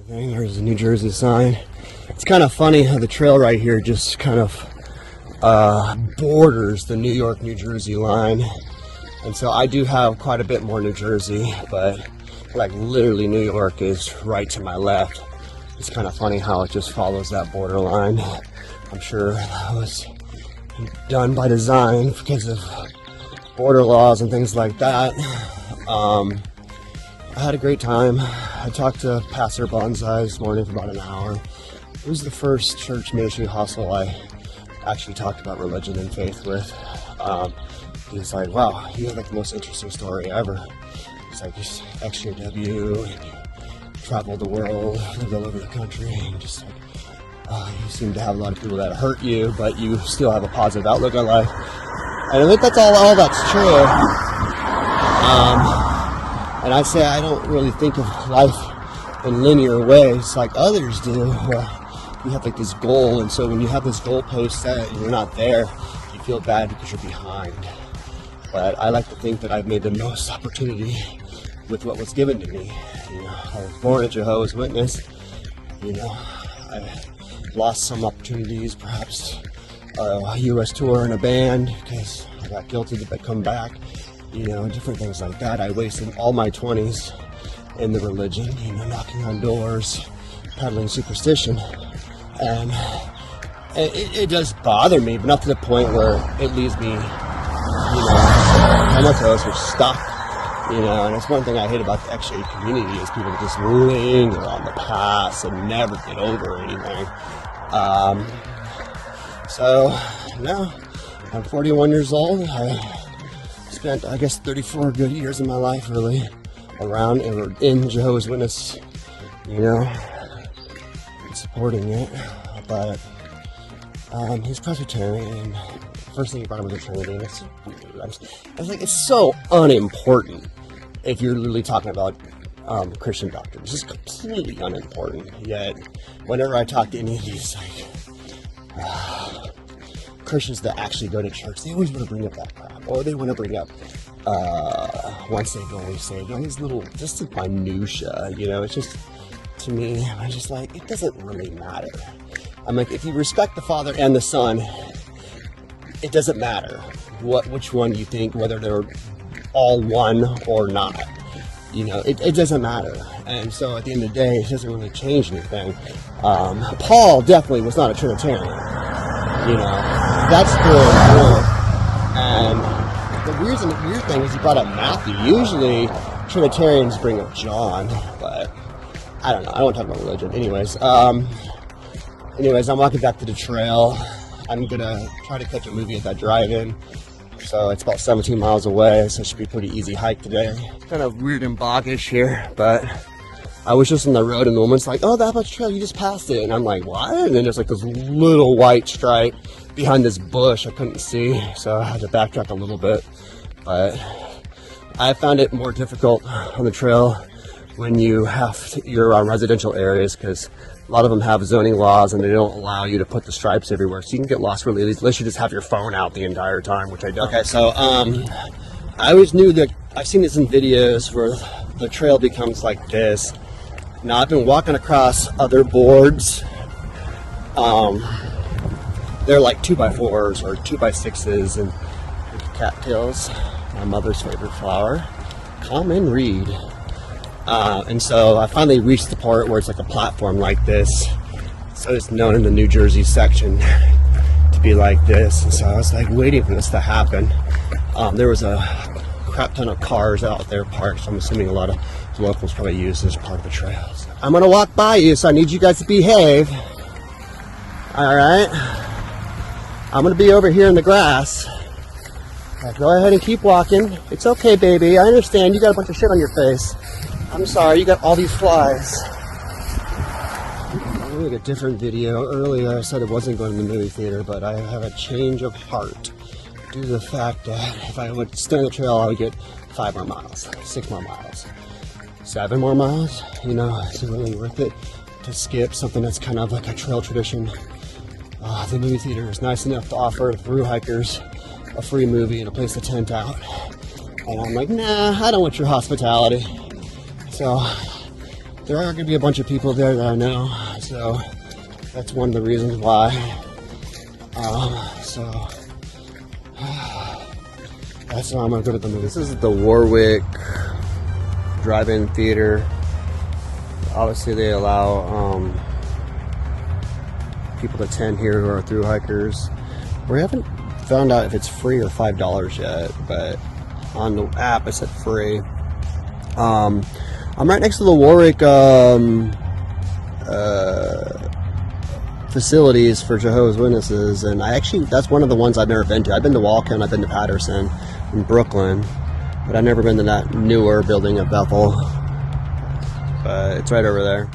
everything. There's a New Jersey sign. It's kind of funny how the trail right here just kind of borders the New York, New Jersey line. And so I do have quite a bit more New Jersey, but like literally New York is right to my left. It's kind of funny how it just follows that borderline. I'm sure that was done by design because of border laws and things like that. I had a great time. I talked to Pastor Bonsai this morning for about an hour. It was the first church ministry hostel I actually talked about religion and faith with. He's like, wow, you have like the most interesting story ever. It's like just XJW, and you traveled the world, lived all over the country, and just like, you seem to have a lot of people that hurt you, but you still have a positive outlook on life. And I think that's all that's true. And I say I don't really think of life in linear ways like others do, where you have like this goal, and so when you have this goalpost set and you're not there, you feel bad because you're behind. But I like to think that I've made the most opportunity with what was given to me. You know, I was born a Jehovah's Witness. You know, I lost some opportunities, perhaps a U.S. tour in a band because I got guilty to come back. You know, different things like that. I wasted all my 20s in the religion, you know, knocking on doors, peddling superstition. And it does bother me, but not to the point where it leaves me, you know, comatose or stuck. You know, and it's one thing I hate about the XJ community is people just linger on the past and never get over anything. So, no, I'm 41 years old. I spent, I guess, 34 good years of my life really around and in Jehovah's Witness, you know, supporting it. But he's Presbyterian. First thing he brought up was the Trinity, and it's weird. I was like, it's so unimportant if you're literally talking about Christian doctrine. It's just completely unimportant. Yet, whenever I talk to any of these Christians that actually go to church, they always want to bring up that crap, or they want to bring up once saved, always saved. All these little, just the minutia, you know. It's just, to me, I'm just like, it doesn't really matter. I'm like, if you respect the Father and the Son, it doesn't matter which one you think, whether they're all one or not. You know, it doesn't matter. And so at the end of the day, it doesn't really change anything. Paul definitely was not a Trinitarian. You know, that's really cool. And the weird thing is he brought up Matthew. Usually Trinitarians bring up John, but I don't know. I don't want to talk about religion. Anyways, I'm walking back to the trail. I'm gonna try to catch a movie at that drive-in. So it's about 17 miles away, so it should be a pretty easy hike today. It's kind of weird and boggish here, but I was just on the road and the woman's like, oh, the Appalachian Trail, you just passed it. And I'm like, what? And then there's like this little white stripe behind this bush I couldn't see, so I had to backtrack a little bit. But I found it more difficult on the trail when you're on residential areas, because a lot of them have zoning laws and they don't allow you to put the stripes everywhere, so you can get lost really easily unless you just have your phone out the entire time, which I don't. Okay, so I always knew that, I've seen this in videos where the trail becomes like this. Now I've been walking across other boards. They're like 2x4s or 2x6s and cattails, my mother's favorite flower. Come and read. And so I finally reached the part where it's like a platform like this. So it's known in the New Jersey section to be like this. And so I was like waiting for this to happen. There was a crap ton of cars out there parked, so I'm assuming a lot of locals probably use this part of the trail. So I'm gonna walk by you, so I need you guys to behave. Alright? I'm gonna be over here in the grass. Go ahead and keep walking. It's okay, baby. I understand. You got a bunch of shit on your face. I'm sorry, you got all these flies. I'm doing a different video. Earlier I said I wasn't going to the movie theater, but I have a change of heart due to the fact that if I would stay on the trail, I would get 5 more miles, 6 more miles, 7 more miles. You know, is it really worth it to skip something that's kind of like a trail tradition? The movie theater is nice enough to offer through hikers a free movie and a place to tent out. And I'm like, nah, I don't want your hospitality. So there are going to be a bunch of people there that I know, so that's one of the reasons why. So that's why I'm going to go to the movie. This is the Warwick Drive-In Theater. Obviously, they allow people to attend here who are thru hikers. We haven't found out if it's free or $5 yet, but on the app it said free. I'm right next to the Warwick facilities for Jehovah's Witnesses, and that's one of the ones I've never been to. I've been to Walken, I've been to Patterson in Brooklyn, but I've never been to that newer building at Bethel. But it's right over there.